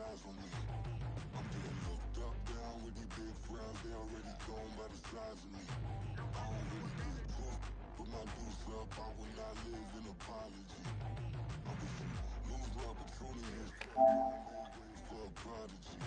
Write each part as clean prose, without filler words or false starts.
eyes on me. I'm getting looked up, down with these big frowns. They already gone by the size of me. I don't really get drunk, put my deuce up. I will not live in apology. I wish you lose the opportunity for a prodigy.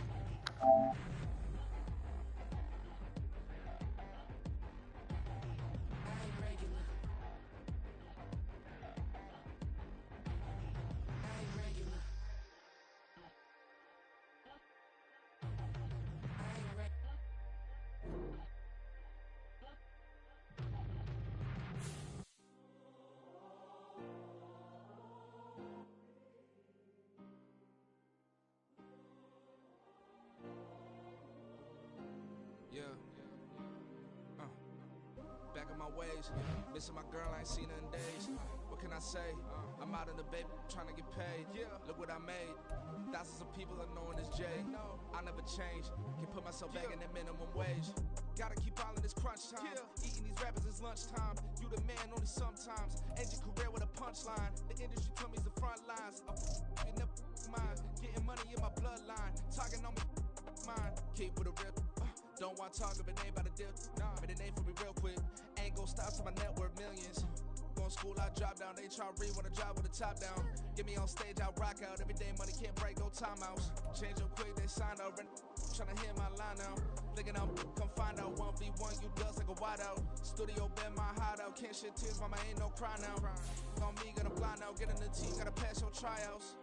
Back in my ways, missing my girl, I ain't seen her in days. What can I say? I'm out in the baby, trying to get paid. Look what I made. Thousands of people are knowing this J. I never change. Can put myself back in that minimum wage. Gotta keep all in this crunch time. Eating these rappers is lunchtime. You the man only sometimes. End your career with a punchline. The industry told me it's the front lines. You never mind. Getting money in my bloodline. Talking on me, mine. Keep with a real. Don't want to talk if it ain't about a deal. But it ain't for me real quick. Ain't gon' stop till my net worth millions. Going school, I drop down. They try to read when I drop with the top down. Get me on stage, I rock out. Every day money can't break, no timeouts. Change up quick, they sign up. Tryna hear my line now. Thinking I'm come find out 1v1, you dust like a wideout. Studio been my hideout. Can't shed tears, mama ain't no cry now. On me, gonna blind out. Get in the team, gotta pass your tryouts.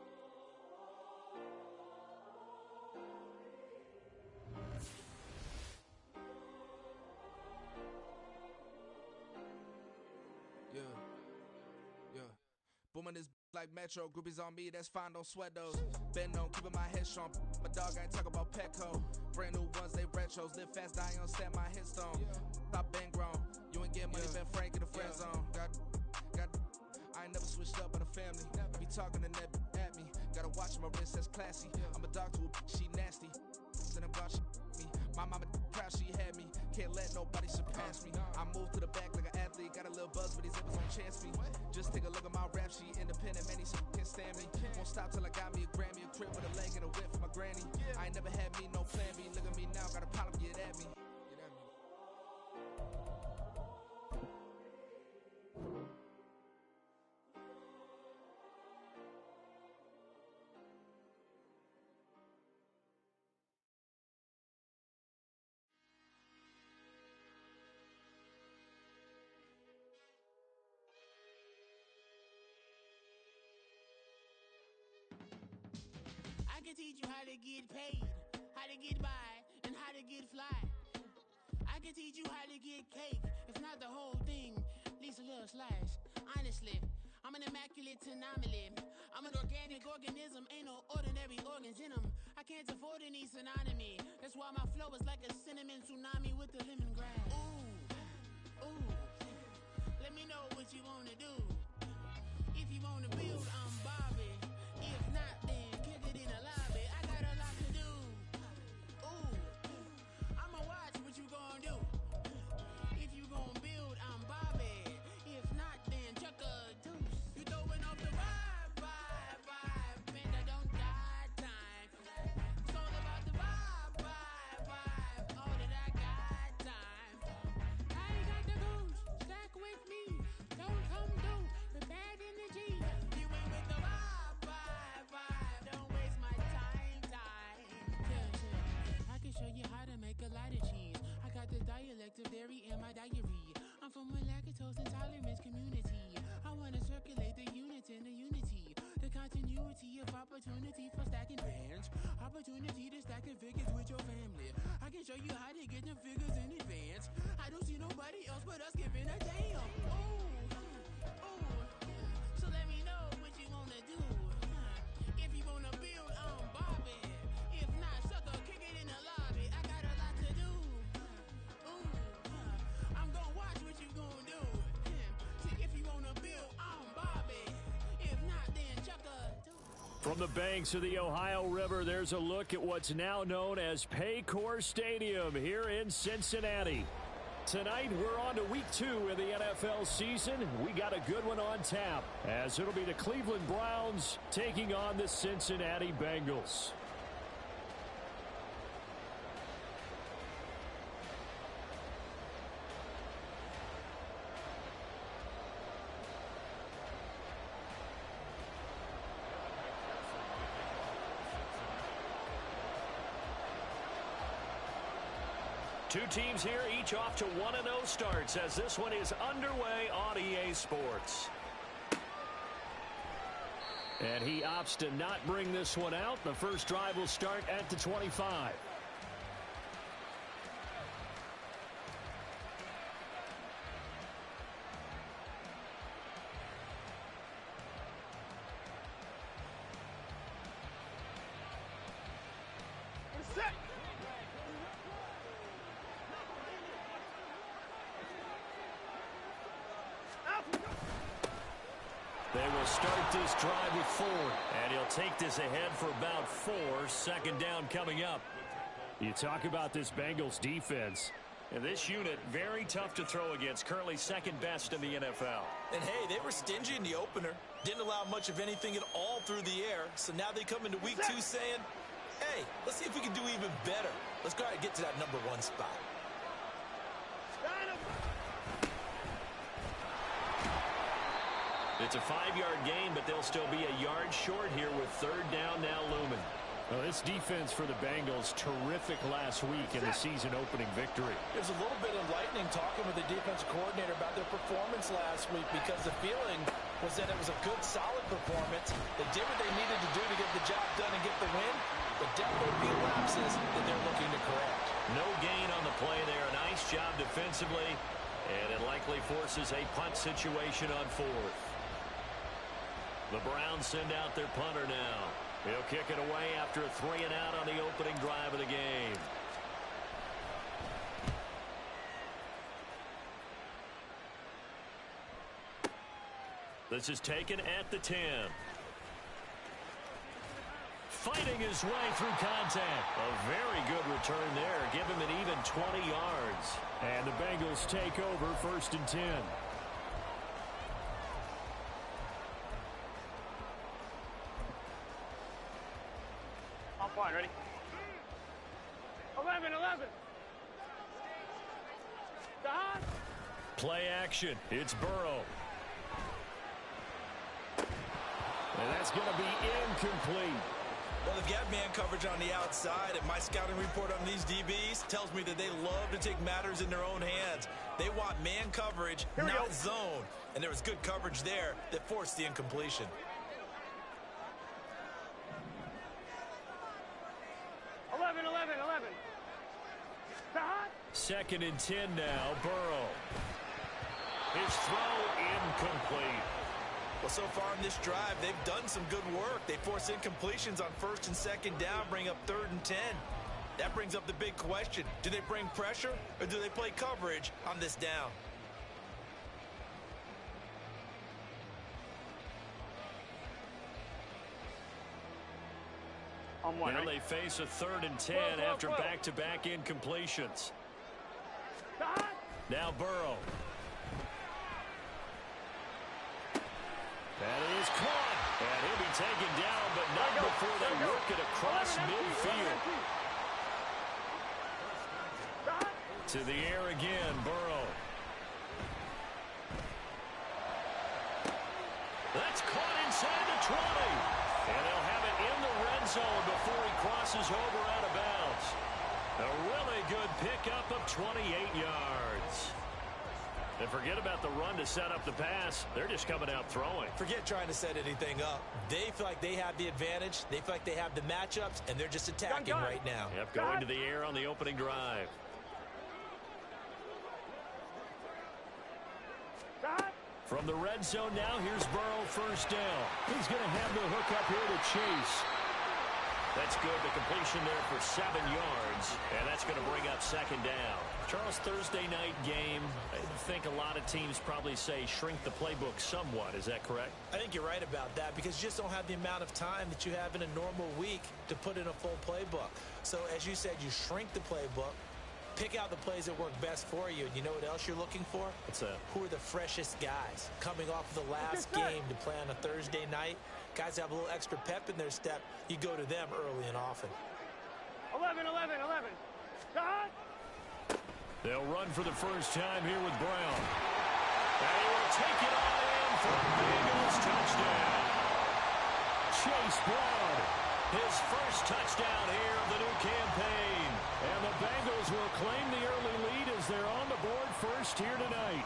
Booming this like Metro, groupies on me, that's fine, don't sweat those. Been on, keeping my head strong. My dog ain't talk about Petco. Brand new ones, they retros. Live fast, die on set, my headstone. Stop been grown. You ain't get money, been frank in the friend zone. I ain't never switched up on the family. Be talking to that at me. Gotta watch my wrist, that's classy. I'm a dog to a she nasty. Then I'm glad she me. My mama proud she had me. Can't let nobody surpass me. I move to the back like an athlete. Got a little buzz, but these zippers don't chance me. Just take a look at my rap sheet. Independent, man, these can't stand me. Won't stop till I got me a Grammy. A crib with a leg and a whip for my granny. I ain't never had me no plan B. Look at me now, got a problem, get at me. I can teach you how to get paid, how to get by, and how to get fly. I can teach you how to get cake, if not the whole thing, at least a little slice. Honestly, I'm an immaculate anomaly. I'm an organic organism, ain't no ordinary organs in them. I can't afford any synonymy. That's why my flow is like a cinnamon tsunami with the lemongrass. Ooh, ooh, let me know what you wanna do. If you wanna build, I'm Bobby. If not, then kick it in the lobby. I got a lot to do. Ooh, I'ma watch what you gon' do. If you gon' build, I'm Bobby. If not, then chuck a deuce. You throwing off the vibe, man, I don't got time. It's all about the vibe, all that I got time. I ain't got the goose, stack with me. Don't come through the bad energy. You ain't with the vibe, don't waste my time. Yeah, I can show you how to make a lot of cheese. I got the dialect of dairy in my diary. I'm from a lactose intolerance community. I wanna circulate the units in the unity. The continuity of opportunity for stacking bands. Opportunity to stacking figures with your family. I can show you how to get them figures in advance. I don't see nobody else but us giving a damn. Ooh, so let me know what you wanna do. If you wanna build, I'm Bobby. If not, sucker, kick it in the lobby. I got a lot to do. Ooh, I'm gonna watch what you gonna do. If you wanna build, I'm Bobby. If not, then chuck a From the banks of the Ohio River, there's a look at what's now known as Paycor Stadium here in Cincinnati. Tonight, we're on to week 2 of the NFL season. We got a good one on tap, as it'll be the Cleveland Browns taking on the Cincinnati Bengals. Two teams here, each off to 1-0 starts as this one is underway on EA Sports. And he opts to not bring this one out. The first drive will start at the 25. They will start this drive with 4, and he'll take this ahead for about 4. Second down coming up. You talk about this Bengals defense. And this unit, very tough to throw against, currently second best in the NFL. And hey, they were stingy in the opener. Didn't allow much of anything at all through the air. So now they come into week 2 saying, hey, let's see if we can do even better. Let's go ahead and get to that number 1 spot. It's a 5-yard gain, but they'll still be a yard short here with third down now looming. Well, this defense for the Bengals, terrific last week in the season-opening victory. There's a little bit of lightning talking with the defensive coordinator about their performance last week because the feeling was that it was a good, solid performance. They did what they needed to do to get the job done and get the win, but definitely a few lapses that they're looking to correct. No gain on the play there. A nice job defensively, and it likely forces a punt situation on 4th. The Browns send out their punter now. He'll kick it away after a 3-and-out on the opening drive of the game. This is taken at the 10. Fighting his way through contact. A very good return there. Give him an even 20 yards. And the Bengals take over 1st and 10. Fine, ready? 11. Stop. Play action. It's Burrow. And that's going to be incomplete. Well, they've got man coverage on the outside, and my scouting report on these DBs tells me that they love to take matters in their own hands. They want man coverage, not zone. And there was good coverage there that forced the incompletion. 11. Stop. 2nd and 10 now. Burrow. His throw incomplete. Well, so far in this drive, they've done some good work. They force incompletions on 1st and 2nd down, bring up 3rd and 10. That brings up the big question. Do they bring pressure or do they play coverage on this down? Now they face a 3rd and 10 after back-to-back incompletions. Now Burrow. That is caught. And he'll be taken down, but not before they work it across midfield. To the air again, Burrow. That's caught inside the 20. And they'll have it in the red zone before he crosses over out of bounds. A really good pickup of 28 yards. And forget about the run to set up the pass. They're just coming out throwing. Forget trying to set anything up. They feel like they have the advantage. They feel like they have the matchups, and they're just attacking right now. Yep, going to the air on the opening drive. From the red zone now, here's Burrow 1st down. He's going to have the hook up here to Chase. That's good. The completion there for 7 yards, and that's going to bring up 2nd down. Charles, Thursday night game, I think a lot of teams probably say shrink the playbook somewhat. Is that correct? I think you're right about that because you just don't have the amount of time that you have in a normal week to put in a full playbook. So as you said, you shrink the playbook. Pick out the plays that work best for you. And you know what else you're looking for? What's that? Who are the freshest guys coming off of the last game to play on a Thursday night? Guys have a little extra pep in their step. You go to them early and often. 11. Stop. They'll run for the first time here with Brown. And he will take it on in for a Bengals touchdown. Chase Brown, his first touchdown here of the new campaign. And the Bengals will claim the early lead as they're on the board first here tonight.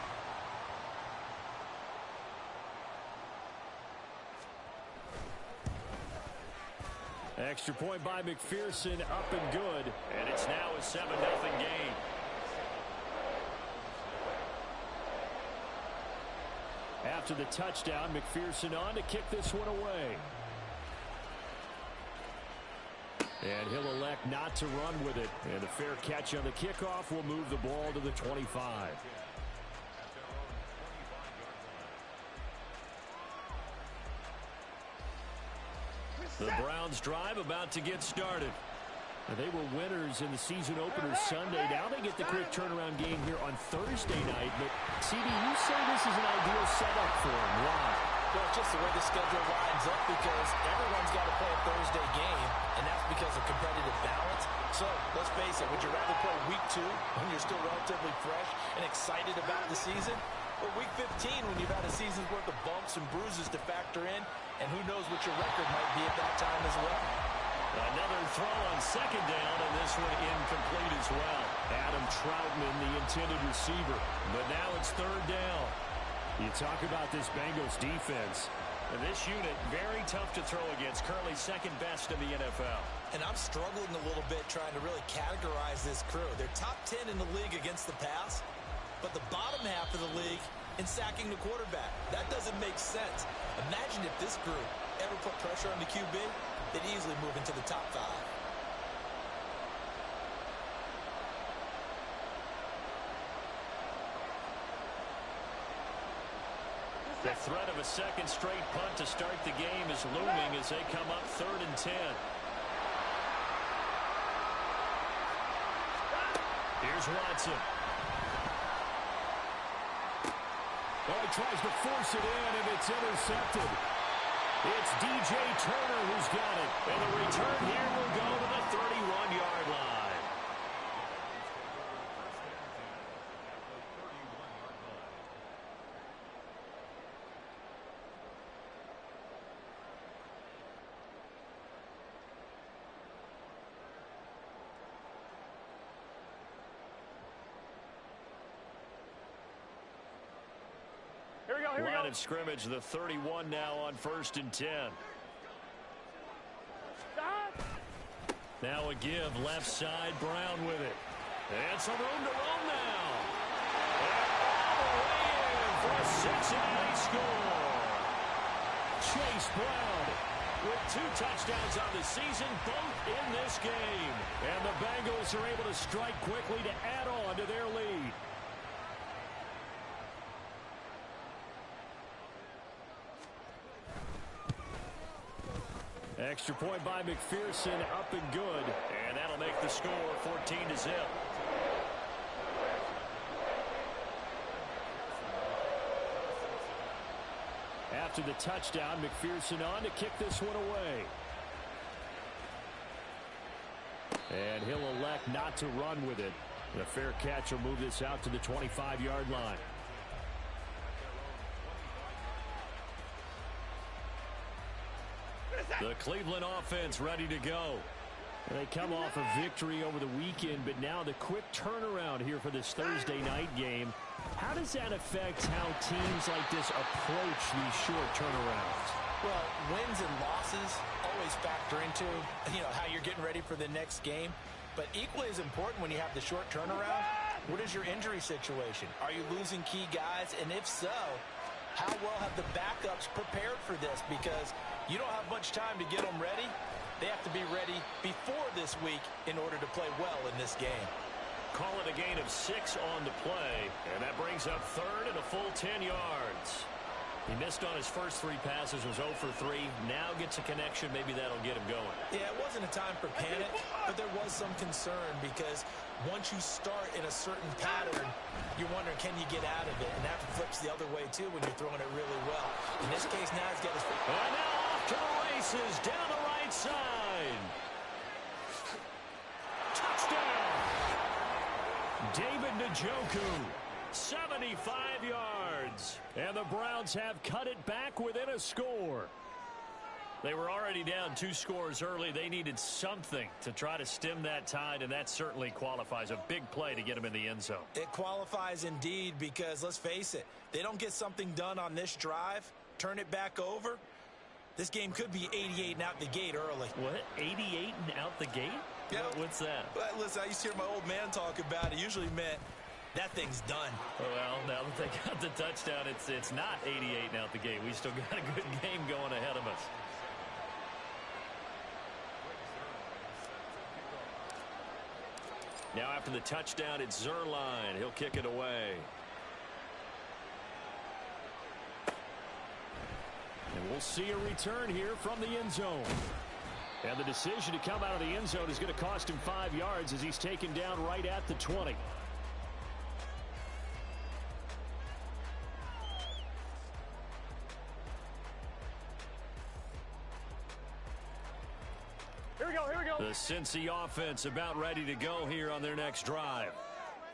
Extra point by McPherson, up and good. And it's now a 7-0 game. After the touchdown, McPherson on to kick this one away. And he'll elect not to run with it. And a fair catch on the kickoff will move the ball to the 25. The Browns drive about to get started. They were winners in the season opener Sunday. Now they get the quick turnaround game here on Thursday night. But, CD, you say this is an ideal setup for them. Why? Well, it's just the way the schedule lines up because everyone's got to play a Thursday game, and that's because of competitive balance. So, let's face it, would you rather play week 2 when you're still relatively fresh and excited about the season? Or week 15 when you've had a season's worth of bumps and bruises to factor in, and who knows what your record might be at that time as well. Another throw on second down, and this one incomplete as well. Adam Troutman, the intended receiver. But now it's third down. You talk about this Bengals defense. And this unit, very tough to throw against. Currently second best in the NFL. And I'm struggling a little bit trying to really categorize this crew. They're top 10 in the league against the pass, but the bottom half of the league in sacking the quarterback. That doesn't make sense. Imagine if this group ever put pressure on the QB, they'd easily move into the top 5. The threat of a second straight punt to start the game is looming as they come up 3rd and 10. Here's Watson. Oh, he tries to force it in, and it's intercepted. It's DJ Turner who's got it. And the return here will go to the 31-yard line. Line of scrimmage, the 31 now on 1st and 10. Now a give, left side, Brown with it. And some room to run now. And all the way in for a Cincinnati score. Chase Brown with 2 touchdowns on the season, both in this game. And the Bengals are able to strike quickly to add on to their lead. Extra point by McPherson, up and good. And that'll make the score 14-0. After the touchdown, McPherson on to kick this one away. And he'll elect not to run with it. And a fair catch will move this out to the 25-yard line. The Cleveland offense ready to go. And they come off a victory over the weekend, but now the quick turnaround here for this Thursday night game. How does that affect how teams like this approach these short turnarounds? Well, wins and losses always factor into, how you're getting ready for the next game. But equally as important when you have the short turnaround, what is your injury situation? Are you losing key guys? And if so, how well have the backups prepared for this? Because you don't have much time to get them ready. They have to be ready before this week in order to play well in this game. Call it a gain of 6 on the play. And that brings up 3rd and a full 10 yards. He missed on his first 3 passes, was 0 for 3. Now gets a connection. Maybe that'll get him going. Yeah, it wasn't a time for panic, but there was some concern because once you start in a certain pattern, you're wondering, can you get out of it? And that flips the other way, too, when you're throwing it really well. In this case, now he's got his... And now off to the races, down the right side. Touchdown! David Njoku, 75 yards. And the Browns have cut it back within a score. They were already down 2 scores early. They needed something to try to stem that tide, and that certainly qualifies. A big play to get them in the end zone. It qualifies indeed because, let's face it, they don't get something done on this drive, turn it back over, this game could be 88 and out the gate early. What? 88 and out the gate? Yep. What's that? Well, listen, I used to hear my old man talk about it. Usually meant that thing's done. Well, now that they got the touchdown, it's not 88 and out the gate. We still got a good game going ahead of us. Now after the touchdown, it's Zerline. He'll kick it away. And we'll see a return here from the end zone. And the decision to come out of the end zone is going to cost him 5 yards as he's taken down right at the 20. Here we go, here we go. The Cincy offense about ready to go here on their next drive.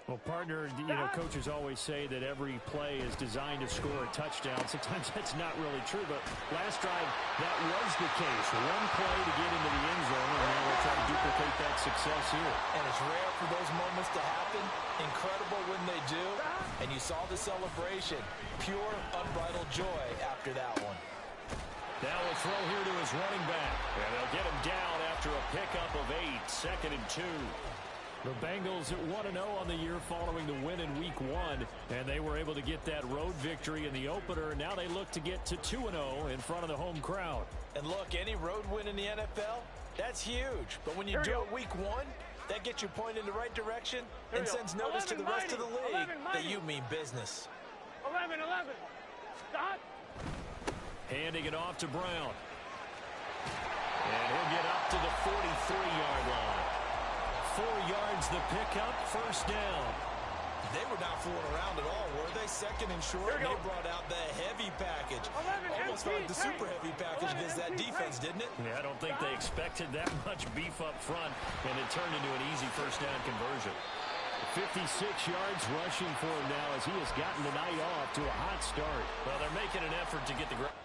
Well, partner, coaches always say that every play is designed to score a touchdown. Sometimes that's not really true, but last drive, that was the case. One play to get into the end zone, and now we'll try to duplicate that success here. And it's rare for those moments to happen. Incredible when they do. And you saw the celebration. Pure, unbridled joy after that one. Now we'll throw here to his running back. And they'll get him down after a pickup of 8, 2nd and 2. The Bengals at 1-0 on the year following the win in Week 1, and they were able to get that road victory in the opener. Now they look to get to 2-0 in front of the home crowd. And look, any road win in the NFL, that's huge. But when you do it Week 1, that gets you pointed in the right direction and sends notice to the rest of the league that you mean business. 11. Stop. Handing it off to Brown. And he'll get up to the 43-yard line. 4 yards the pickup, first down. They were not fooling around at all, were they? 2nd and short, and they brought out the heavy package. Almost felt like the super heavy package against that defense, didn't it? Yeah, I don't think they expected that much beef up front, and it turned into an easy first down conversion. 56 yards rushing for him now as he has gotten the night off to a hot start. Well, they're making an effort to get the ground.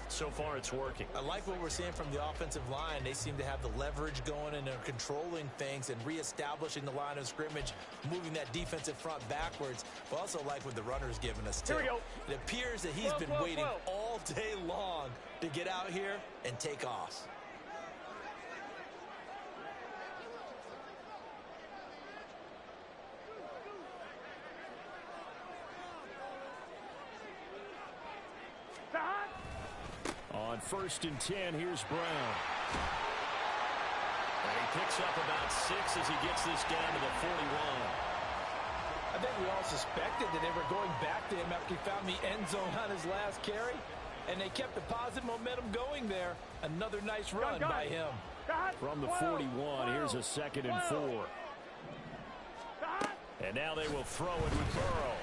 So far, it's working. I like what we're seeing from the offensive line. They seem to have the leverage going, and they're controlling things and reestablishing the line of scrimmage, moving that defensive front backwards. But also like what the runner's giving us, too. Here we go. It appears that he's been waiting all day long to get out here and take off. On 1st and 10, here's Brown. And he picks up about 6 as he gets this down to the 41. I think we all suspected that they were going back to him after he found the end zone on his last carry. And they kept the positive momentum going there. Another nice run by him. From the 41, here's a 2nd and 4. And now they will throw it with Burrow.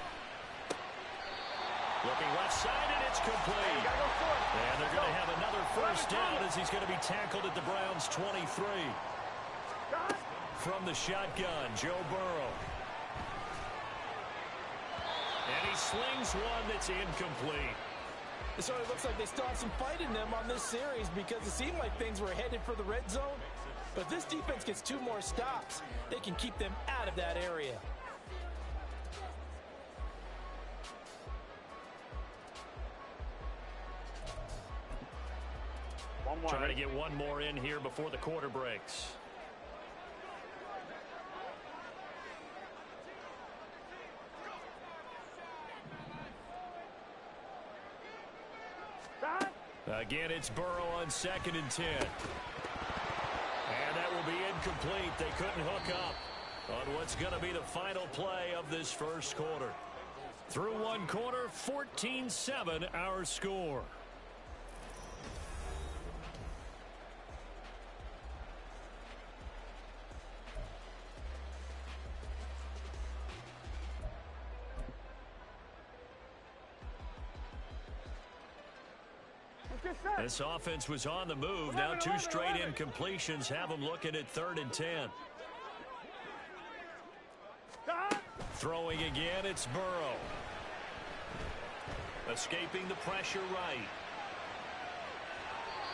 Looking left side, and it's complete. And they're going to have another first down as he's going to be tackled at the Browns' 23. From the shotgun, Joe Burrow. And he slings one that's incomplete. It sort of looks like they still have some fight in them on this series because it seemed like things were headed for the red zone. But if this defense gets 2 more stops, they can keep them out of that area. Trying to get one more in here before the quarter breaks. Again, it's Burrow on 2nd and 10. incomplete. They couldn't hook up on what's going to be the final play of this first quarter. Through one quarter, 14-7 our score. This offense was on the move. Now 2 straight incompletions have them looking at 3rd and 10. Throwing again, it's Burrow. Escaping the pressure right.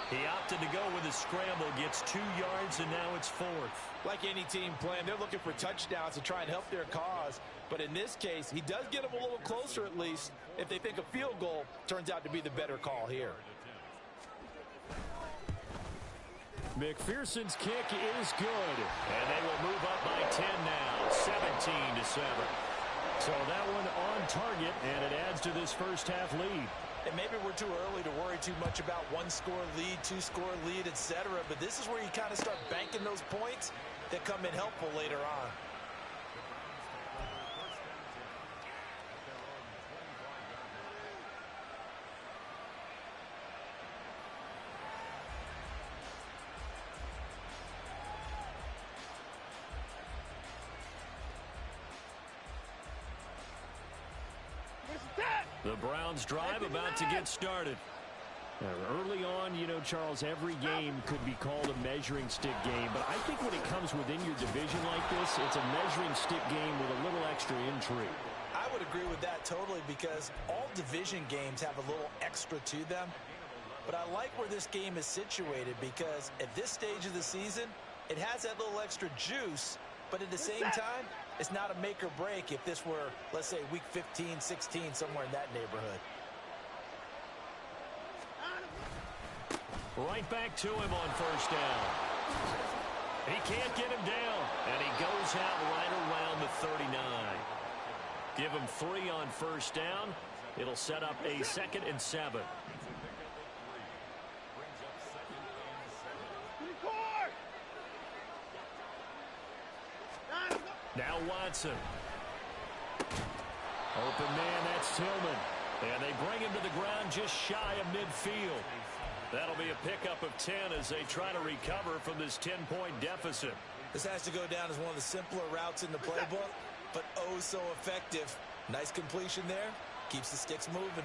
He opted to go with a scramble, gets 2 yards, and now it's 4th. Like any team playing, they're looking for touchdowns to try and help their cause. But in this case, he does get them a little closer at least if they think a field goal turns out to be the better call here. McPherson's kick is good, and they will move up by 10 now, 17-7. So that one on target, and it adds to this first half lead. And maybe we're too early to worry too much about 1-score lead, 2-score lead, etc. But this is where you kind of start banking those points that come in helpful later on. The Browns drive about to get started. Early on, you know, Charles, every game could be called a measuring stick game. But I think when it comes within your division like this, it's a measuring stick game with a little extra intrigue. I would agree with that totally because all division games have a little extra to them. But I like where this game is situated because at this stage of the season, it has that little extra juice. But at the same time, it's not a make or break if this were, let's say, week 15, 16, somewhere in that neighborhood. Right back to him on first down. He can't get him down, and he goes out right around the 39. Give him 3 on first down. It'll set up a 2nd and 7. Now Watson. Open man, that's Tillman. And they bring him to the ground just shy of midfield. That'll be a pickup of 10 as they try to recover from this 10-point deficit. This has to go down as one of the simpler routes in the playbook, but oh so effective. Nice completion there. Keeps the sticks moving.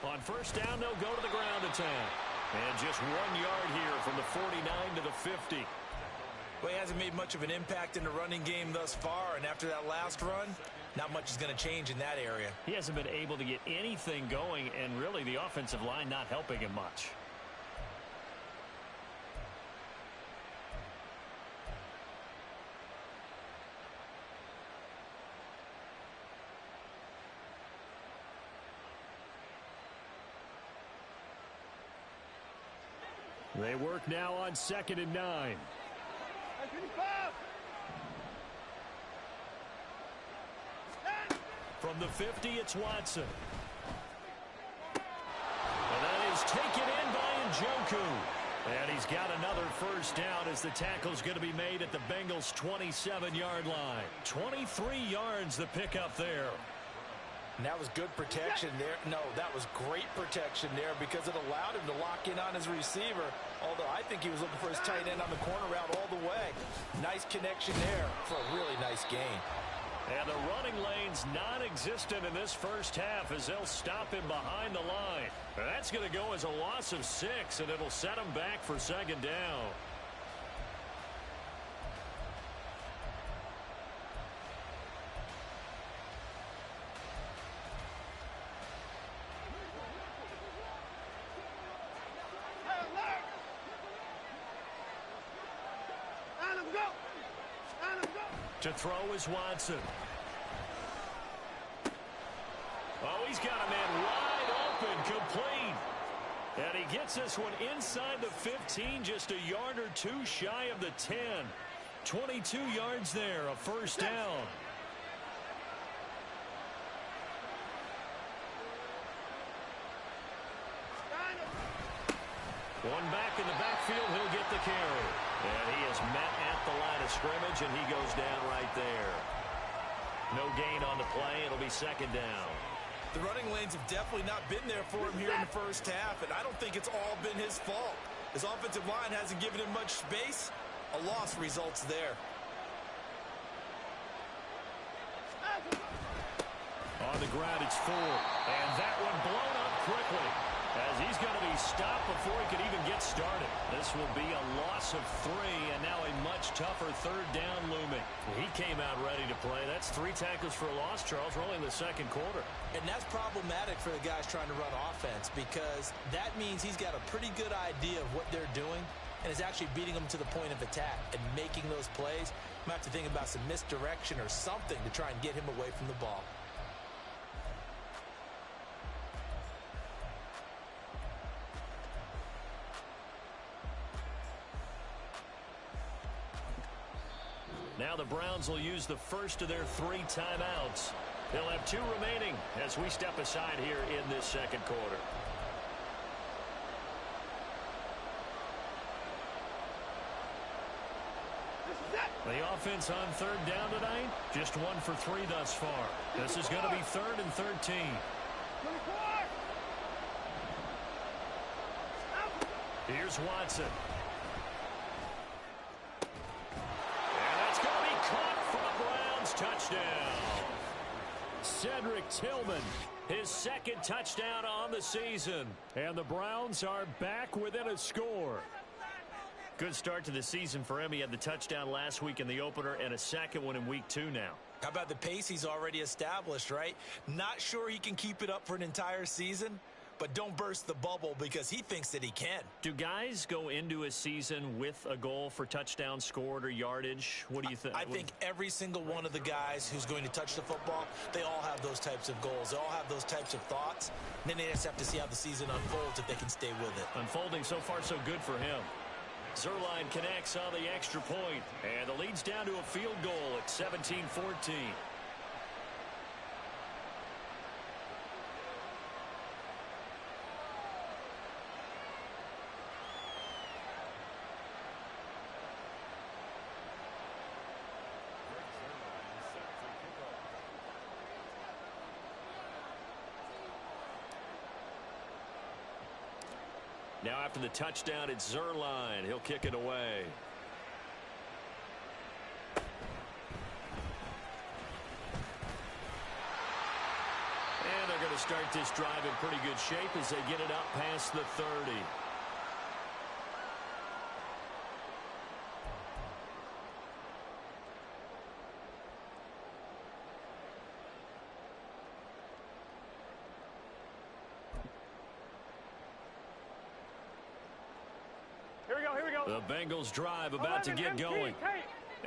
On first down, they'll go to the ground attack. And just 1 yard here from the 49 to the 50. Well, he hasn't made much of an impact in the running game thus far, and after that last run, not much is going to change in that area. He hasn't been able to get anything going, and really the offensive line not helping him much. They work now on 2nd and 9. From the 50, it's Watson. And that is taken in by Njoku. And he's got another first down as the tackle's going to be made at the Bengals' 27-yard line. 23 yards the pickup there. And that was good protection there. No, that was great protection there because it allowed him to lock in on his receiver. Although I think he was looking for his tight end on the corner route all the way. Nice connection there for a really nice gain. And the running lane's non-existent in this first half as they'll stop him behind the line. That's going to go as a loss of 6, and it'll set him back for 2nd down. To throw is Watson. Oh, he's got a man wide open, complete. And he gets this one inside the 15, just a yard or 2 shy of the 10. 22 yards there, a first down. in the backfield. He'll get the carry. And he is met at the line of scrimmage, and he goes down right there. No gain on the play. It'll be second down. The running lanes have definitely not been there for him here in the first half, and I don't think it's all been his fault. His offensive line hasn't given him much space. A loss results there. On the ground, it's full. And that one blown up quickly, as he's going to be stopped before he can even get started. This will be a loss of 3, and now a much tougher third down looming. He came out ready to play. That's 3 tackles for a loss, Charles, rolling the second quarter. And that's problematic for the guys trying to run offense, because that means he's got a pretty good idea of what they're doing and is actually beating them to the point of attack and making those plays. Might have to think about some misdirection or something to try and get him away from the ball. Now the Browns will use the first of their 3 timeouts. They'll have 2 remaining as we step aside here in this second quarter. The offense on third down tonight, just 1 for 3 thus far. This is going to be 3rd and 13. Here's Watson. Caught for the Browns. Touchdown. Cedric Tillman, his 2nd touchdown on the season. And the Browns are back within a score. Good start to the season for him. He had the touchdown last week in the opener and a 2nd one in week 2 now. How about the pace he's already established, right? Not sure he can keep it up for an entire season, but don't burst the bubble because he thinks that he can. Do guys go into a season with a goal for touchdown scored or yardage? What do you think? I think every single one of the guys who's going to touch the football, they all have those types of goals. They all have those types of thoughts. And then they just have to see how the season unfolds if they can stay with it. Unfolding so far so good for him. Zerline connects on the extra point, and the lead's down to a field goal at 17-14. Now after the touchdown, it's Zerline. He'll kick it away. And they're going to start this drive in pretty good shape as they get it up past the 30. The Bengals drive about to get going.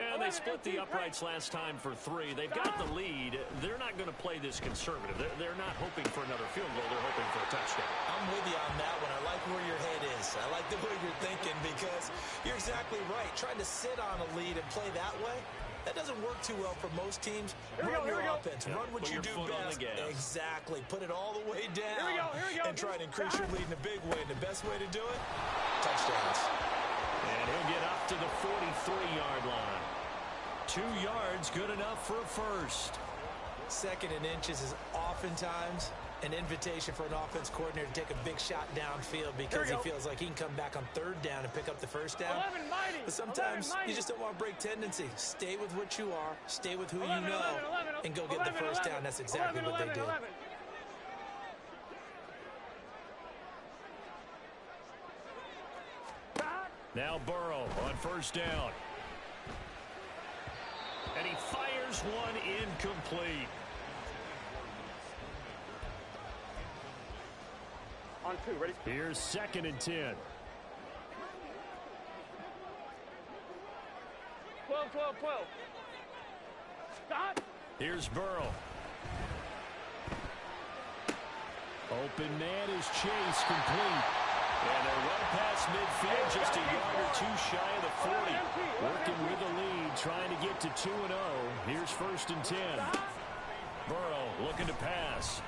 And they split the uprights last time for 3. They've got the lead. They're not going to play this conservative. They're not hoping for another field goal. They're hoping for a touchdown. I'm with you on that one. I like where your head is. I like the way you're thinking because you're exactly right. Trying to sit on a lead and play that way, that doesn't work too well for most teams. Run your offense. Run what you do best. Exactly. Put it all the way down and try and increase your lead in a big way. And the best way to do it, touchdowns. And he'll get up to the 43-yard line. 2 yards, good enough for a first. 2nd and inches is oftentimes an invitation for an offense coordinator to take a big shot downfield because he feels like he can come back on 3rd down and pick up the first down. But sometimes you just don't want to break tendency. Stay with what you are, stay with who you know, and go get the first down. That's exactly what they did. Now Burrow on first down. And he fires one incomplete. On 2, ready? Here's 2nd and 10. 12. Stop. Here's Burrow. Open man is Chase, complete. And they run past midfield, just a yard or 2 shy of the 40. Working with the lead, trying to get to 2-0. Here's 1st and 10. Burrow looking to pass.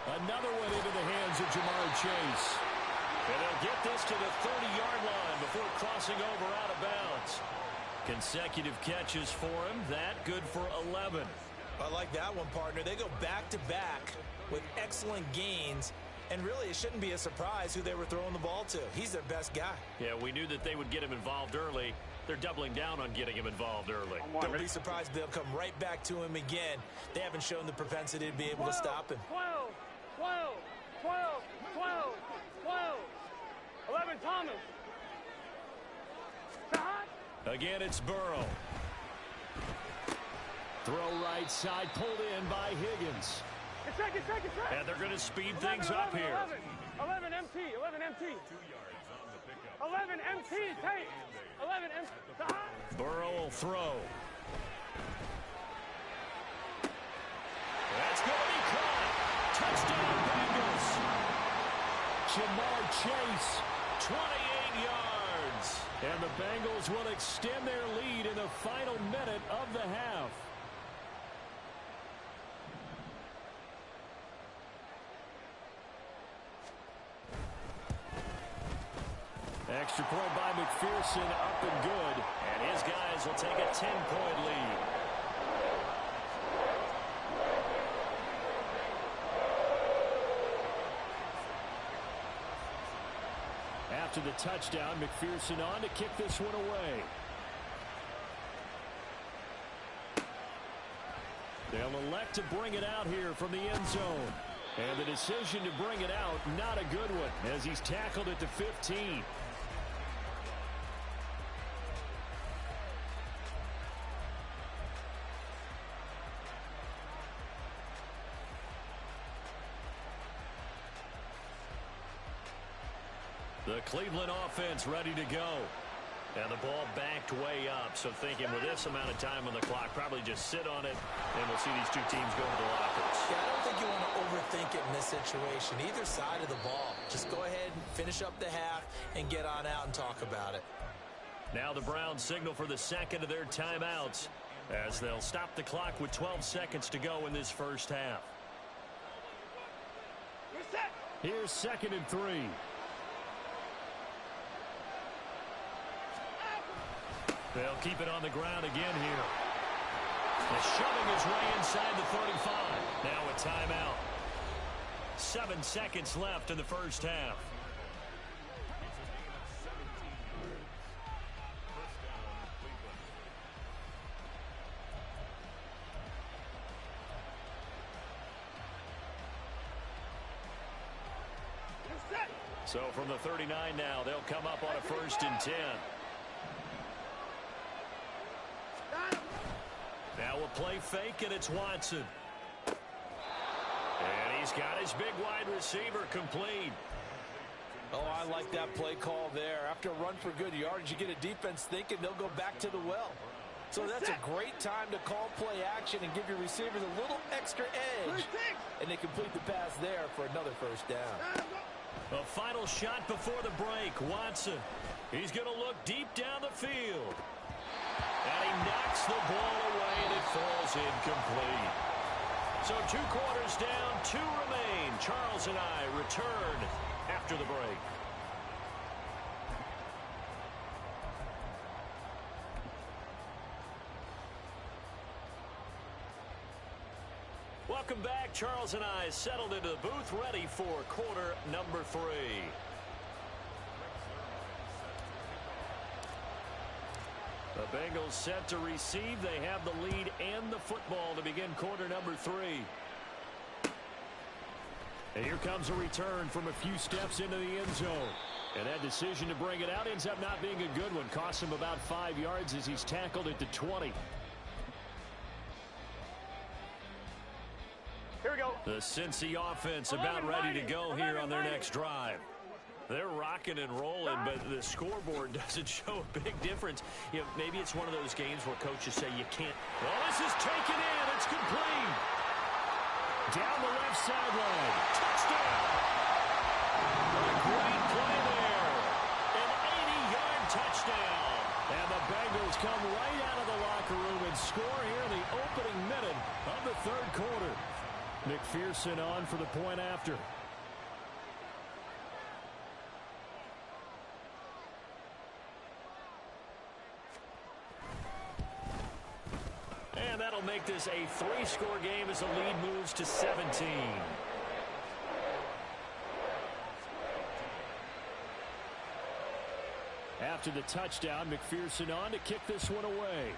Another one into the hands of Jamar Chase. And they'll get this to the 30-yard line before crossing over out of bounds. Consecutive catches for him. That good for 11. I like that one, partner. They go back-to-back with excellent gains. And really, it shouldn't be a surprise who they were throwing the ball to. He's their best guy. Yeah, we knew that they would get him involved early. They're doubling down on getting him involved early. Don't be surprised if they'll come right back to him again. They haven't shown the propensity to be able to stop him. 12, 12, 12, 12, 12. 11, Thomas. Shot. Again, it's Burrow. Throw right side, pulled in by Higgins. Second. And they're going to speed things up here. 11 MT. 11 MT. 11 MT. Take. 11 MT. Burrow will throw. That's going to be caught. Touchdown, Bengals. Jamar Chase, 28 yards. And the Bengals will extend their lead in the final minute of the half. Extra point by McPherson, up and good. And his guys will take a 10-point lead. After the touchdown, McPherson on to kick this one away. They'll elect to bring it out here from the end zone. And the decision to bring it out, not a good one, as he's tackled at the 15. The Cleveland offense ready to go. And the ball backed way up. So thinking with this amount of time on the clock, probably just sit on it, and we'll see these two teams go to the lockers. Yeah, I don't think you want to overthink it in this situation. Either side of the ball. Just go ahead and finish up the half and get on out and talk about it. Now the Browns signal for the second of their timeouts as they'll stop the clock with 12 seconds to go in this first half. Here's 2nd and 3. They'll keep it on the ground again here. And shoving his way inside the 35. Now a timeout. 7 seconds left in the first half. So from the 39 now, they'll come up on a 1st and 10. Now we'll play fake, and it's Watson. And he's got his big wide receiver complete. Oh, I like that play call there. After a run for good yardage, you get a defense thinking they'll go back to the well. So that's a great time to call play action and give your receivers a little extra edge. And they complete the pass there for another 1st down. A final shot before the break. Watson. He's going to look deep down the field. And he knocks the ball away, and it falls incomplete. So 2 quarters down, 2 remain. Charles and I return after the break. Welcome back. Charles and I settled into the booth, ready for quarter number 3. The Bengals set to receive. They have the lead and the football to begin quarter number 3. And here comes a return from a few steps into the end zone. And that decision to bring it out ends up not being a good one. Costs him about 5 yards as he's tackled at the 20. Here we go. The Cincy offense about ready to go here on their next drive. They're rocking and rolling, but the scoreboard doesn't show a big difference. You know, maybe it's one of those games where coaches say you can't. Well, this is taken in. It's complete. Down the left sideline. Touchdown. A great play there. An 80-yard touchdown. And the Bengals come right out of the locker room and score here in the opening minute of the 3rd quarter. McPherson on for the point after. And that'll make this a 3-score game as the lead moves to 17. After the touchdown, McPherson on to kick this one away.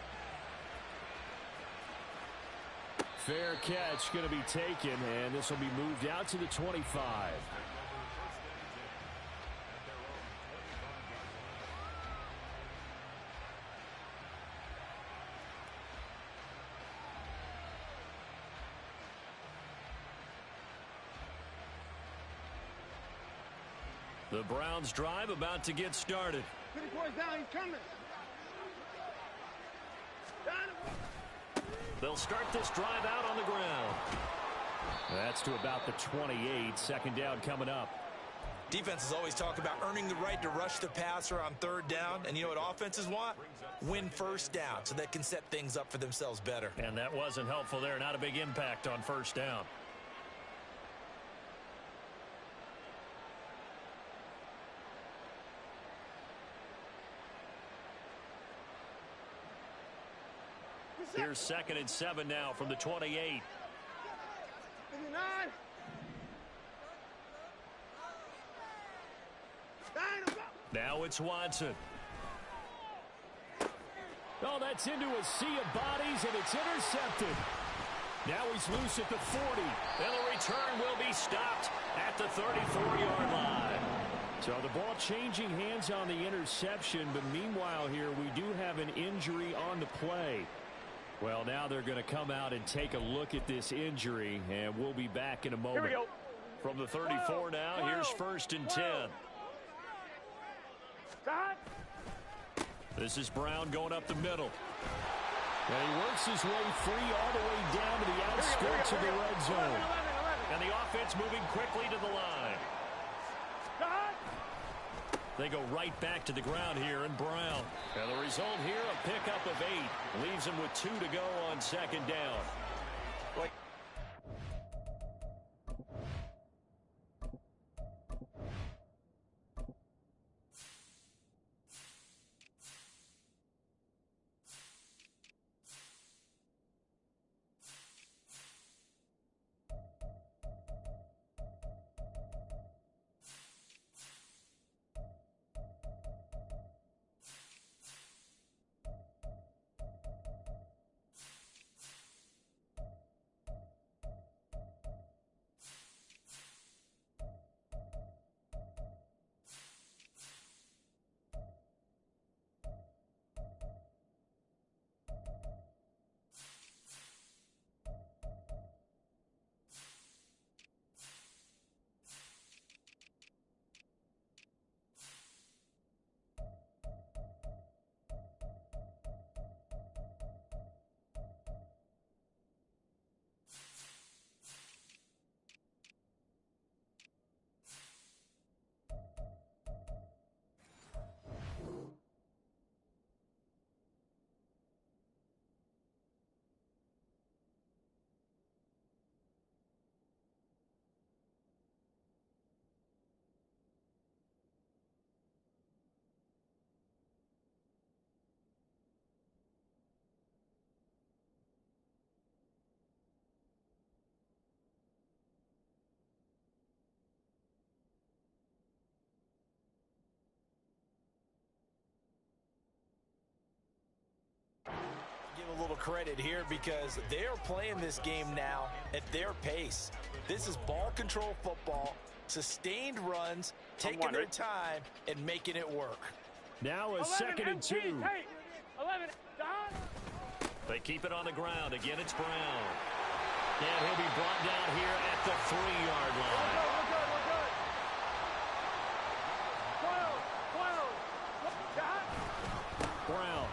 Fair catch going to be taken, and this will be moved out to the 25. The Browns drive about to get started. 54 is down, he's coming. They'll start this drive out on the ground. That's to about the 28. Second down coming up. Defenses always talk about earning the right to rush the passer on third down. And you know what offenses want? Win first down so they can set things up for themselves better. And that wasn't helpful there. Not a big impact on first down. Here's 2nd and 7 now from the 28. 59. Now it's Watson. Oh, that's into a sea of bodies, and it's intercepted. Now he's loose at the 40. And the return will be stopped at the 34-yard line. So the ball changing hands on the interception, but meanwhile here we do have an injury on the play. Well, now they're going to come out and take a look at this injury, and we'll be back in a moment. Here we go. From the 34 now, here's 1st and 10. This is Brown going up the middle. And he works his way free all the way down to the outskirts of the red zone. And the offense moving quickly to the line. They go right back to the ground here, and Brown. And the result here, a pickup of 8. Leaves him with 2 to go on 2nd down. Give a little credit here because they're playing this game now at their pace. This is ball control football, sustained runs, taking their time and making it work. Now a 2nd and 2. 11, They keep it on the ground. Again, it's Brown. And he'll be brought down here at the 3-yard line. We're good. 12. Brown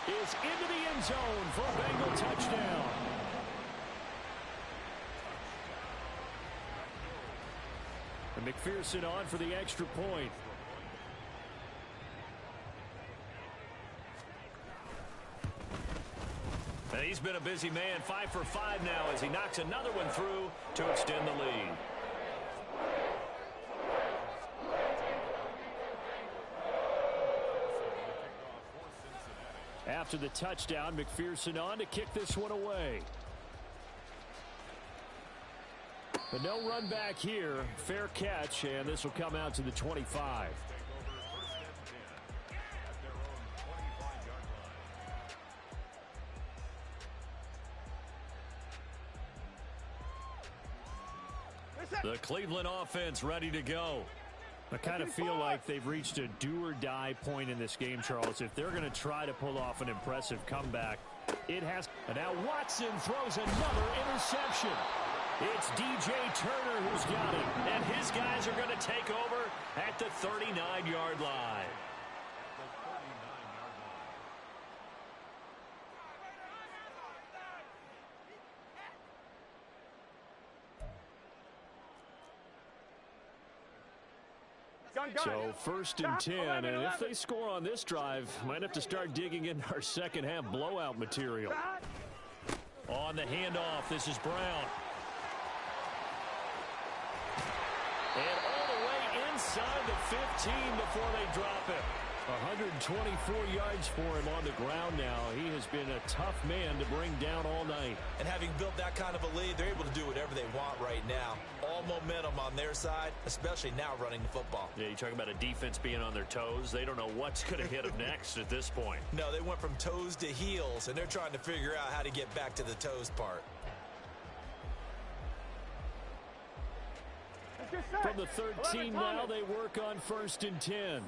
is into the end zone for a Bengal touchdown. And McPherson on for the extra point. And he's been a busy man, 5 for 5 now as he knocks another one through to extend the lead. After the touchdown, McPherson on to kick this one away. But no run back here. Fair catch, and this will come out to the 25. The Cleveland offense ready to go. I kind of feel like they've reached a do-or-die point in this game, Charles. If they're going to try to pull off an impressive comeback, it has. And now Watson throws another interception. It's DJ Turner who's got it. And his guys are going to take over at the 39-yard line. So 1st and 10, and if they score on this drive, might have to start digging in our second half blowout material. On the handoff, this is Brown. And all the way inside the 15 before they drop it. 124 yards for him on the ground now. He has been a tough man to bring down all night. And having built that kind of a lead, they're able to do whatever they want right now. All momentum on their side, especially now running the football. Yeah, you talk about a defense being on their toes. They don't know what's going to hit them next at this point. No, they went from toes to heels, and they're trying to figure out how to get back to the toes part. From the 13 now, they work on 1st and 10.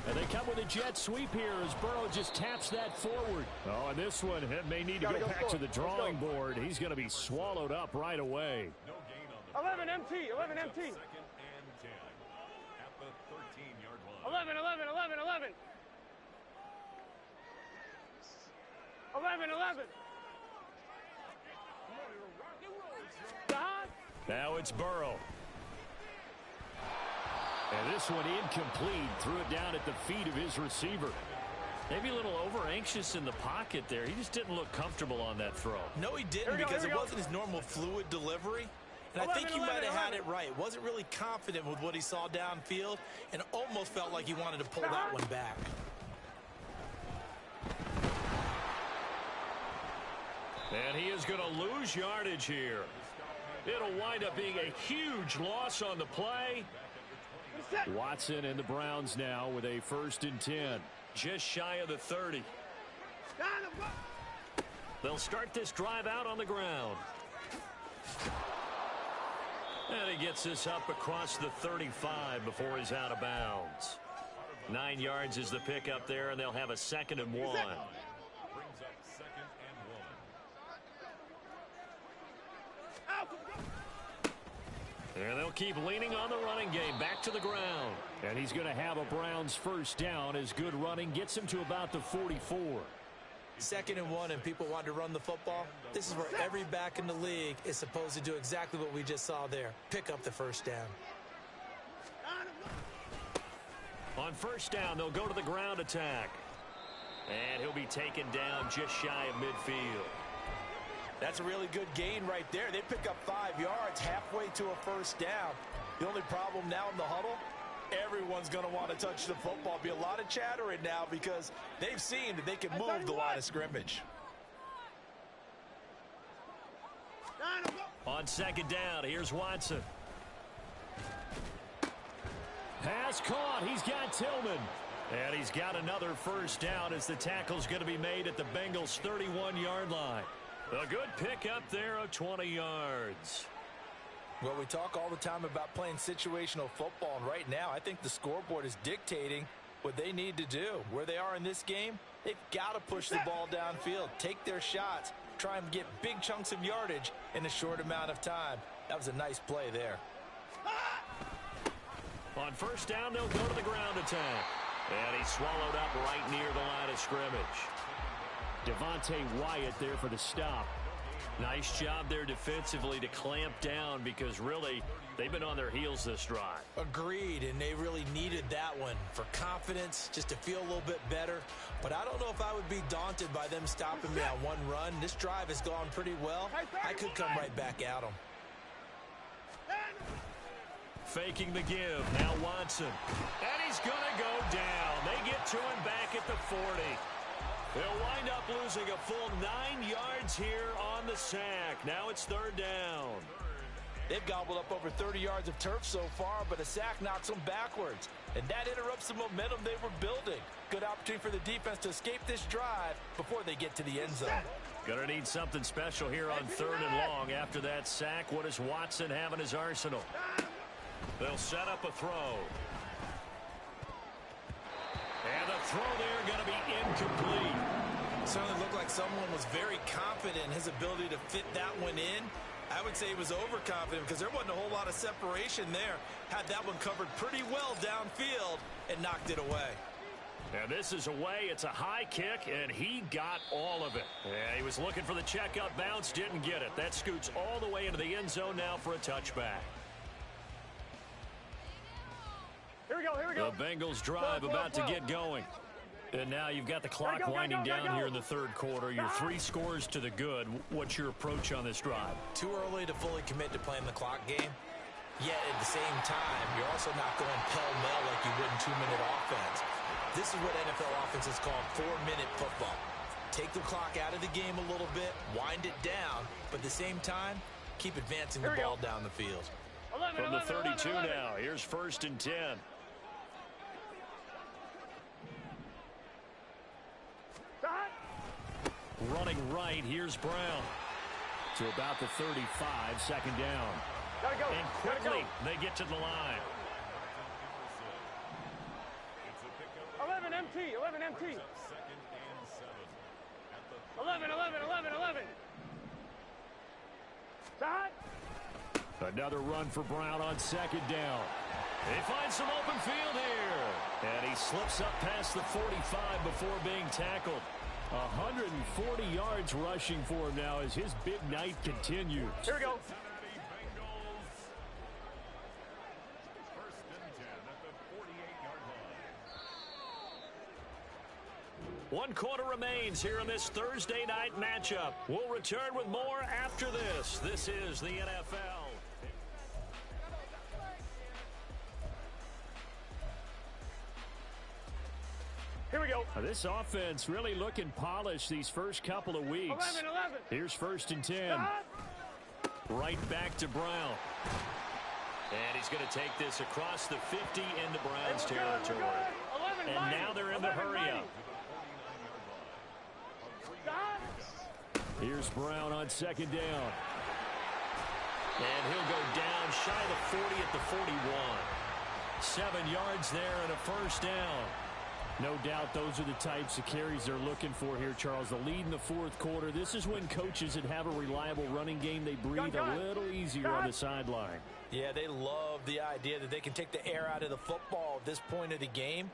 And they come with a jet sweep here as Burrow just taps that forward. Oh, and this one may need to go back to the drawing board. He's going to be swallowed up right away. 11 MT, 11 MT. 11, 11, 11, 11. 11, 11. Now it's Burrow. And this one incomplete. Threw it down at the feet of his receiver. Maybe a little over-anxious in the pocket there. He just didn't look comfortable on that throw. No, he didn't, because it wasn't his normal fluid delivery. And I think he might have had it right. Wasn't really confident with what he saw downfield and almost felt like he wanted to pull that one back. And he is going to lose yardage here. It'll wind up being a huge loss on the play. Watson and the Browns now with a 1st and 10. Just shy of the 30. They'll start this drive out on the ground. And he gets this up across the 35 before he's out of bounds. 9 yards is the pickup there, and they'll have a 2nd and 1. And they'll keep leaning on the running game. Back to the ground. And he's going to have a Browns 1st down as good running gets him to about the 44. 2nd and 1, and people want to run the football. This is where every back in the league is supposed to do exactly what we just saw there. Pick up the 1st down. On 1st down, they'll go to the ground attack. And he'll be taken down just shy of midfield. That's a really good gain right there. They pick up 5 yards halfway to a 1st down. The only problem now in the huddle, everyone's going to want to touch the football. Be a lot of chattering now because they've seen that they can move the line of scrimmage. On 2nd down, here's Watson. Pass caught. He's got Tillman. And he's got another 1st down as the tackle's going to be made at the Bengals' 31-yard line. A good pickup there of 20 yards. Well, we talk all the time about playing situational football, and right now I think the scoreboard is dictating what they need to do. Where they are in this game, they've got to push the ball downfield, take their shots, try and get big chunks of yardage in a short amount of time. That was a nice play there. On 1st down, they'll go to the ground attack. And he's swallowed up right near the line of scrimmage. Devontae Wyatt there for the stop. Nice job there defensively to clamp down because really they've been on their heels this drive. Agreed, and they really needed that one for confidence, just to feel a little bit better. But I don't know if I would be daunted by them stopping me on one run. This drive has gone pretty well. I could come right back at them. Faking the give. Now Watson. And he's going to go down. They get to him back at the 40. They'll wind up losing a full 9 yards here on the sack. Now it's third down. They've gobbled up over 30 yards of turf so far, but a sack knocks them backwards. And that interrupts the momentum they were building. Good opportunity for the defense to escape this drive before they get to the end zone. Going to need something special here on third and long. After that sack, what does Watson have in his arsenal? They'll set up a throw. And the throw there going to be incomplete. Certainly looked like someone was very confident in his ability to fit that one in. I would say he was overconfident because there wasn't a whole lot of separation there. Had that one covered pretty well downfield and knocked it away. And this is away. It's a high kick, and he got all of it. Yeah, he was looking for the checkup bounce, didn't get it. That scoots all the way into the end zone now for a touchback. Here we go, here we go. The Bengals drive about to get going. And now you've got the clock winding down here in the third quarter. You're 3 scores to the good. What's your approach on this drive? Too early to fully commit to playing the clock game. Yet at the same time, you're also not going pell-mell like you would in 2-minute offense. This is what NFL offenses call 4-minute football. Take the clock out of the game a little bit, wind it down, but at the same time, keep advancing the ball down the field. 11, From the 32 11. now, here's first and 10. Running right, here's Brown. To about the 35, second down. Gotta go. And quickly, they get to the line. 11 MT, 11 MT. 11, 11. Shot. Another run for Brown on second down. They find some open field here. And he slips up past the 45 before being tackled. 140 yards rushing for him now as his big night continues. Here we go. One quarter remains here in this Thursday night matchup. We'll return with more after this. This is the NFL. Here we go. This offense really looking polished these first couple of weeks. 11. Here's first and 10. Shot. Right back to Brown. And he's going to take this across the 50 into Brown's territory. 11, And now they're in the hurry-up. Here's Brown on second down. And he'll go down shy of the 40 at the 41. 7 yards there and a first down. No doubt those are the types of carries they're looking for here, Charles. The lead in the fourth quarter. This is when coaches that have a reliable running game, they breathe a little easier on the sideline. Yeah, they love the idea that they can take the air out of the football at this point of the game.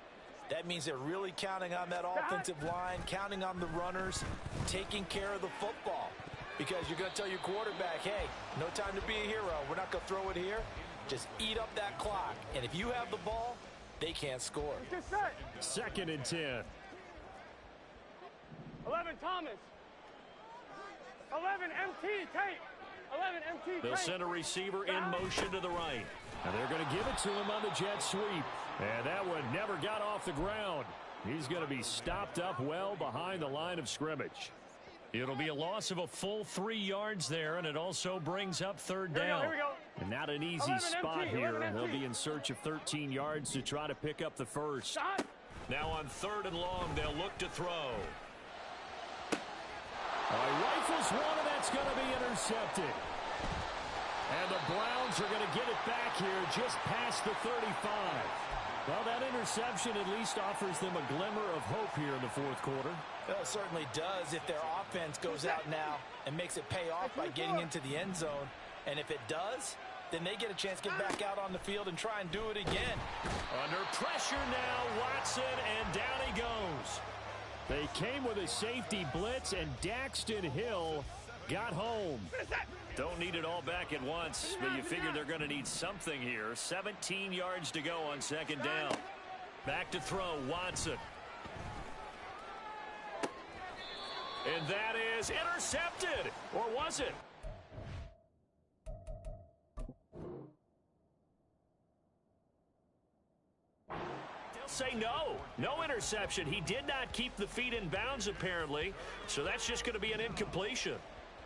That means they're really counting on that offensive line, counting on the runners, taking care of the football. Because you're going to tell your quarterback, hey, no time to be a hero. We're not going to throw it here. Just eat up that clock. And if you have the ball, they can't score. Second and 10. 11 Thomas. 11 MT tape. 11 MT tape. They'll send a receiver in motion to the right. And they're going to give it to him on the jet sweep. And that one never got off the ground. He's going to be stopped up well behind the line of scrimmage. It'll be a loss of a full 3 yards there, and it also brings up third down. Here we go. And not an easy spot here. They'll be in search of 13 yards to try to pick up the first. Shot. Now on third and long, they'll look to throw. Rifles one, and that's going to be intercepted. And the Browns are going to get it back here just past the 35. Well, that interception at least offers them a glimmer of hope here in the fourth quarter. Well, it certainly does if their offense goes out now and makes it pay off by getting into the end zone. And if it does, then they get a chance to get back out on the field and try and do it again. Under pressure now, Watson, and down he goes. They came with a safety blitz, and Daxton Hill got home. Don't need it all back at once, but you figure they're going to need something here. 17 yards to go on second down. Back to throw, Watson. And that is intercepted. Or was it? say no. No interception. He did not keep the feet in bounds, apparently, so that's just going to be an incompletion.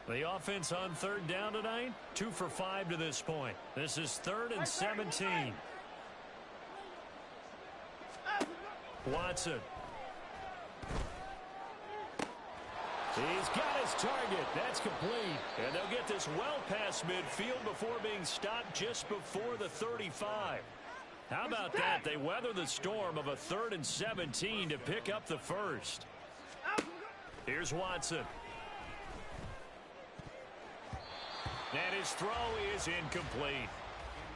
The offense on third down tonight, 2 for 5 to this point. This is 3rd and 17. Watson. He's got his target. That's complete. And they'll get this well past midfield before being stopped just before the 35. How about that? They weather the storm of a 3rd and 17 to pick up the first. Here's Watson. And his throw is incomplete.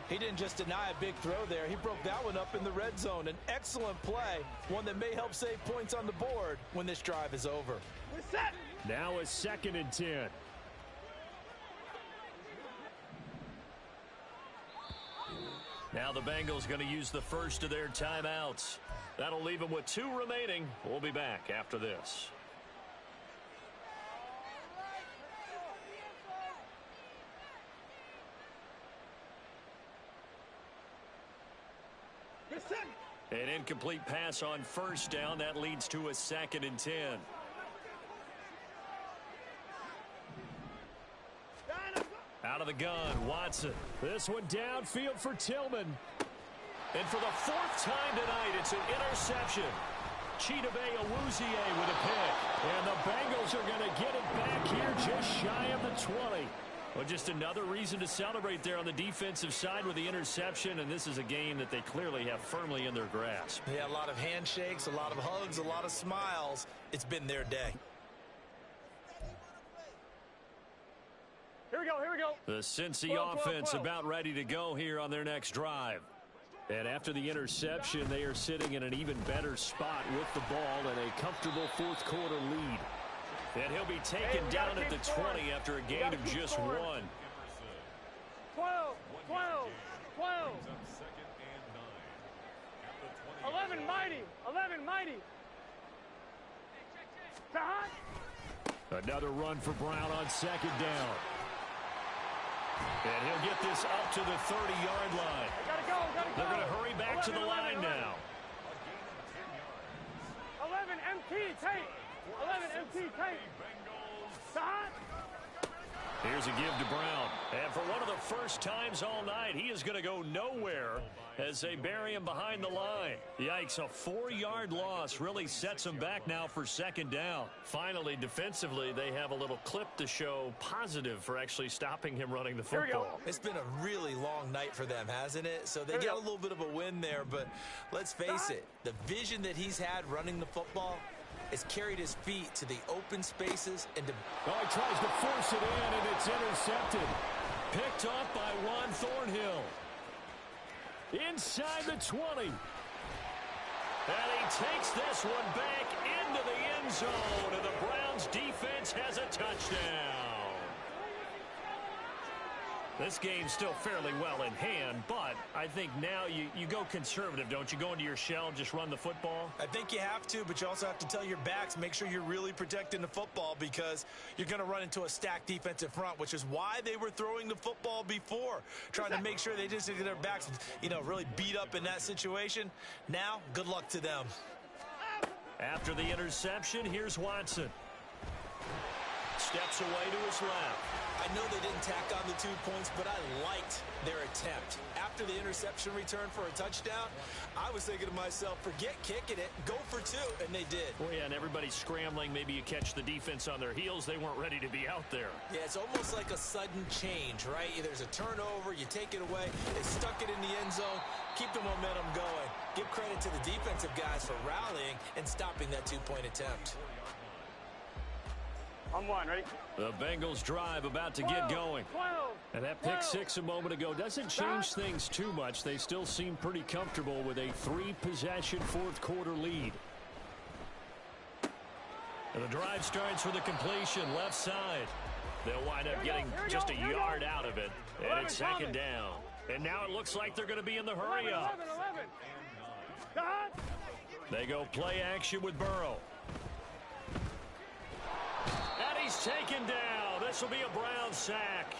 He didn't just deny a big throw there. He broke that one up in the red zone. An excellent play, one that may help save points on the board when this drive is over. Now a 2nd and 10. Now the Bengals going to use the first of their timeouts. That'll leave them with 2 remaining. We'll be back after this. An incomplete pass on first down. That leads to a 2nd and 10. Out of the gun, Watson. This one downfield for Tillman. And for the 4th time tonight, it's an interception. Chidobe Awuzie with a pick. And the Bengals are going to get it back here just shy of the 20. Well, just another reason to celebrate there on the defensive side with the interception, and this is a game that they clearly have firmly in their grasp. Yeah, a lot of handshakes, a lot of hugs, a lot of smiles. It's been their day. Here we go, here we go. The Cincy offense about ready to go here on their next drive. And after the interception, they are sitting in an even better spot with the ball and a comfortable 4th quarter lead. And he'll be taken down at the 20 after a gain of just 1. 12, 12, 12. 11 mighty, 11 mighty. Another run for Brown on 2nd down. And he'll get this up to the 30-yard line. Gotta go. They're going to hurry back to the line now. 11 MT tape. 11 MT tape. Here's a give to Brown. And for one of the first times all night, he is going to go nowhere as they bury him behind the line. Yikes, a 4-yard loss really sets him back now for 2nd down. Finally, defensively, they have a little clip to show positive for actually stopping him running the football. It's been a really long night for them, hasn't it? So they get a little bit of a win there, but let's face it, the vision that he's had running the football has carried his feet to the open spaces and to... Oh, he tries to force it in, and it's intercepted. Picked off by Juan Thornhill. Inside the 20. And he takes this one back into the end zone, and the Browns defense has a touchdown. This game's still fairly well in hand, but I think now you go conservative, don't you? Go into your shell, just run the football? I think you have to, but you also have to tell your backs, make sure you're really protecting the football because you're going to run into a stacked defensive front, which is why they were throwing the football before, trying to make sure they just get their backs, really beat up in that situation. Now, good luck to them. After the interception, here's Watson. Steps away to his left. I know they didn't tack on the 2 points, but I liked their attempt. After the interception return for a touchdown, I was thinking to myself, forget kicking it, go for 2, and they did. Well, yeah, and everybody's scrambling. Maybe you catch the defense on their heels. They weren't ready to be out there. Yeah, it's almost like a sudden change, right? There's a turnover, you take it away, they stuck it in the end zone, keep the momentum going. Give credit to the defensive guys for rallying and stopping that 2-point attempt. I'm 1, ready? The Bengals drive about to get going. 12, and that pick 6 a moment ago doesn't change things too much. They still seem pretty comfortable with a 3-possession 4th quarter lead. And the drive starts with a completion left side. They'll wind up getting just a yard out of it. And it's 2nd down. And now it looks like they're going to be in the hurry up. 11. They go play action with Burrow. And he's taken down. This will be a Brown sack.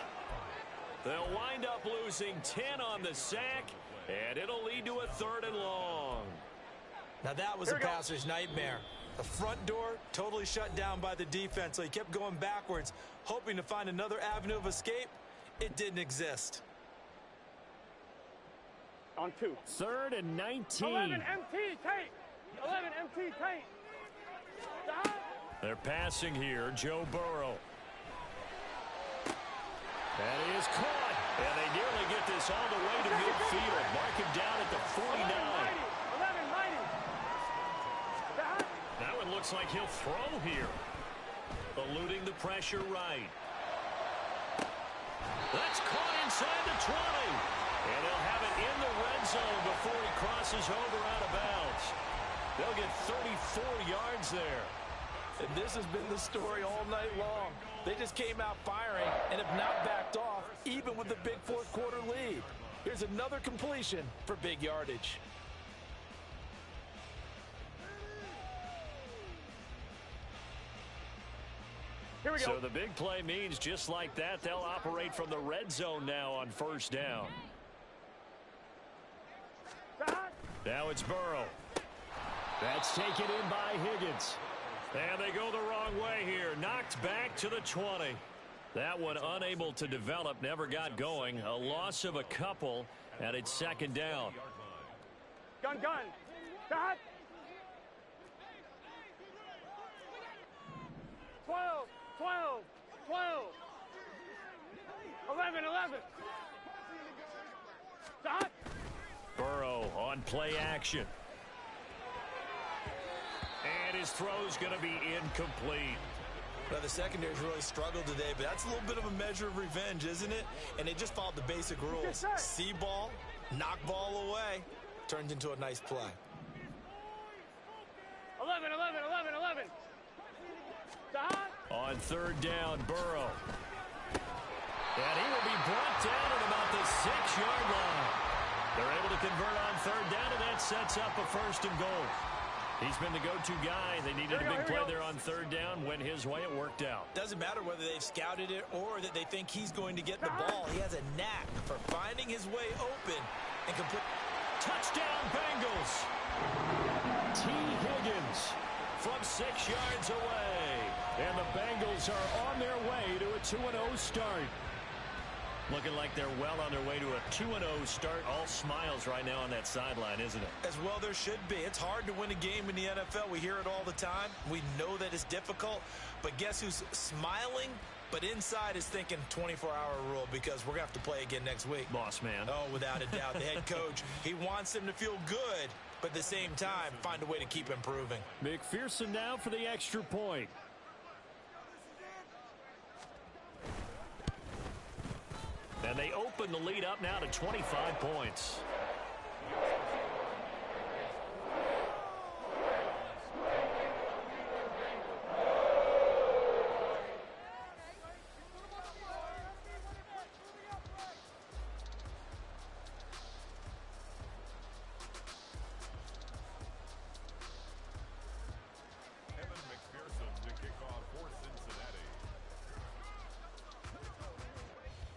They'll wind up losing 10 on the sack, and it'll lead to a 3rd and long. Now that was a passer's nightmare. The front door totally shut down by the defense, so he kept going backwards, hoping to find another avenue of escape. It didn't exist. On 2. 3rd and 19. 11 MT tape. 11 MT tape. Stop. They're passing here. Joe Burrow. That is caught. And they nearly get this all the way to midfield. Mark him down at the 49. 11 mighty. Stop. That one looks like he'll throw here. Eluding the pressure right. That's caught inside the 20. And he'll have it in the red zone before he crosses over out of bounds. They'll get 34 yards there. And this has been the story all night long. They just came out firing and have not backed off, even with the big fourth quarter lead. Here's another completion for big yardage. Here we go. So the big play means just like that, they'll operate from the red zone now on 1st down. Stop. Now it's Burrow. That's taken in by Higgins. And they go the wrong way here. Knocked back to the 20. That one unable to develop, never got going. A loss of a couple, and it's 2nd down. Gun. Stop. 12. 11. Stop. Burrow on play action. And his throw's going to be incomplete. Well, the secondary's really struggled today, but that's a little bit of a measure of revenge, isn't it? And they just followed the basic rules. See ball, knock ball away. Turns into a nice play. 11. Stop. On 3rd down, Burrow. And he will be brought down at about the 6-yard line. They're able to convert on 3rd down, and that sets up a 1st and goal. He's been the go-to guy. They needed a big play there on 3rd down. Went his way. It worked out. Doesn't matter whether they've scouted it or that they think he's going to get the ball. He has a knack for finding his way open and complete. Touchdown, Bengals. T. Higgins from 6 yards away. And the Bengals are on their way to a 2-0 start. Looking like they're well on their way to a 2-0 start. All smiles right now on that sideline, isn't it? As well there should be. It's hard to win a game in the NFL. We hear it all the time. We know that it's difficult. But guess who's smiling? But inside is thinking 24-hour rule because we're going to have to play again next week. Boss man. Oh, without a doubt. The head coach, he wants them to feel good, but at the same time, find a way to keep improving. McPherson now for the extra point. And they open the lead up now to 25 points.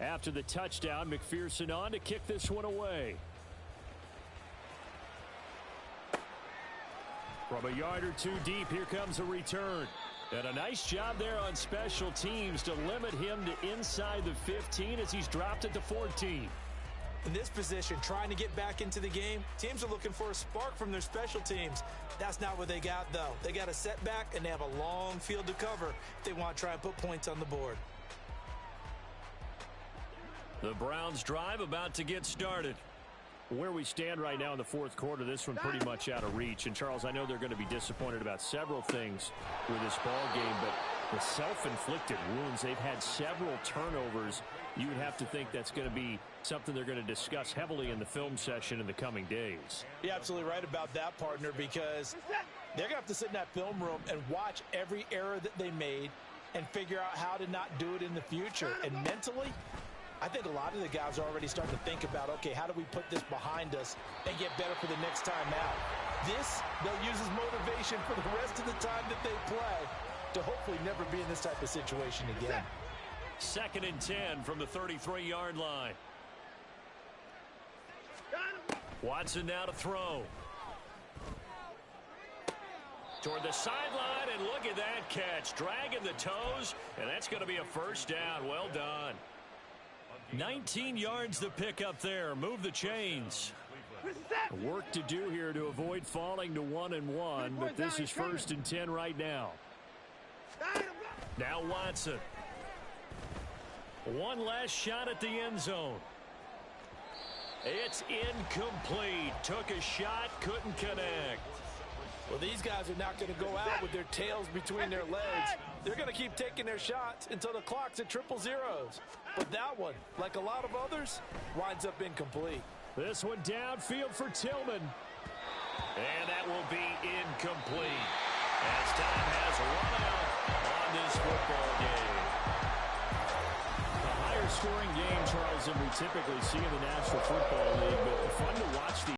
After the touchdown, McPherson on to kick this one away. From a yard or two deep, here comes a return. And a nice job there on special teams to limit him to inside the 15 as he's dropped at the 14. In this position, trying to get back into the game, teams are looking for a spark from their special teams. That's not what they got, though. They got a setback, and they have a long field to cover if they want to try and put points on the board. The Browns drive about to get started. Where we stand right now in the fourth quarter, this one pretty much out of reach. And, Charles, I know they're going to be disappointed about several things with this ball game, but the self-inflicted wounds, they've had several turnovers. You would have to think that's going to be something they're going to discuss heavily in the film session in the coming days. You're absolutely right about that, partner, because they're going to have to sit in that film room and watch every error that they made and figure out how to not do it in the future. And mentally, I think a lot of the guys are already starting to think about, okay, how do we put this behind us and get better for the next time out? This, they'll use as motivation for the rest of the time that they play to hopefully never be in this type of situation again. 2nd and 10 from the 33-yard line. Watson now to throw. Toward the sideline, and look at that catch. Dragging the toes, and that's going to be a first down. Well done. 19 yards to pick up there. Move the chains. Work to do here to avoid falling to 1-1, but this is 1st and 10 right now. Now Watson. One last shot at the end zone. It's incomplete. Took a shot, couldn't connect. Well, these guys are not going to go out with their tails between their legs. They're going to keep taking their shots until the clock's at 000. But that one, like a lot of others, winds up incomplete. This one downfield for Tillman. And that will be incomplete as time has run out on this football game. A higher scoring game, Charles, than we typically see in the National Football League, but fun to watch the